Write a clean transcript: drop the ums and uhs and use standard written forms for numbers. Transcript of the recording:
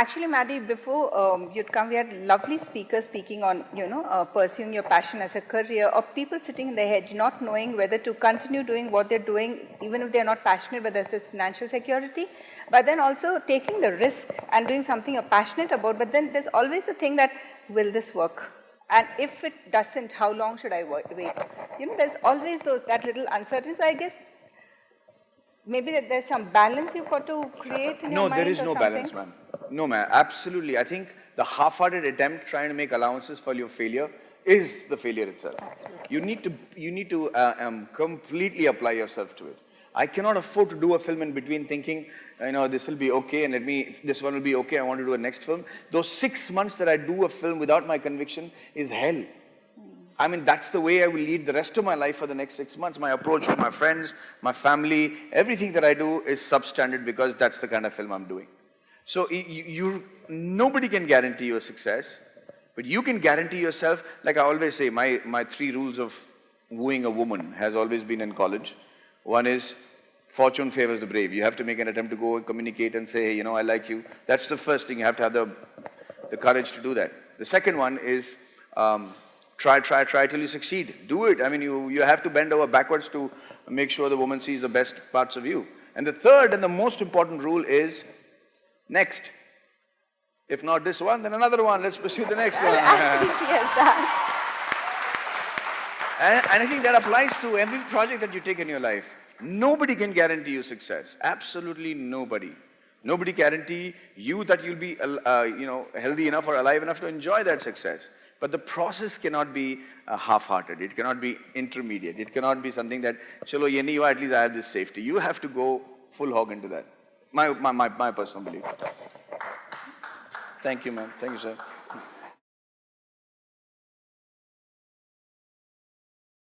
actually, Maddie, before you'd come, we had lovely speakers speaking on, pursuing your passion as a career, or people sitting in their head not knowing whether to continue doing what they're doing, even if they're not passionate, but there's this financial security. But then also taking the risk and doing something you're passionate about, but then there's always a thing that, will this work? And if it doesn't, how long should I wait? There's always that little uncertainty. So I guess maybe that there's some balance you've got to create in your mind. No, there is no balance, ma'am. No, ma'am. Absolutely. I think the half-hearted attempt trying to make allowances for your failure is the failure itself. Absolutely. You need to completely apply yourself to it. I cannot afford to do a film in between thinking, this will be okay, and this one will be okay, I want to do a next film. Those 6 months that I do a film without my conviction is hell. I mean, that's the way I will lead the rest of my life for the next 6 months. My approach to my friends, my family, everything that I do is substandard because that's the kind of film I'm doing. So nobody can guarantee your success, but you can guarantee yourself. Like I always say, my 3 rules of wooing a woman has always been in college. One is, fortune favors the brave. You have to make an attempt to go and communicate and say, hey, I like you. That's the first thing. You have to have the courage to do that. The second one is, try till you succeed. Do it. I mean, you have to bend over backwards to make sure the woman sees the best parts of you. And the third and the most important rule is, next. If not this one, then another one. Let's pursue the next one. As easy as that. And I think that applies to every project that you take in your life. Nobody can guarantee you success. Absolutely nobody. Nobody guarantee you that you'll be, healthy enough or alive enough to enjoy that success. But the process cannot be half-hearted. It cannot be intermediate. It cannot be something that, chalo, at least I have this safety. You have to go full hog into that. My personal belief. Thank you, ma'am. Thank you, sir.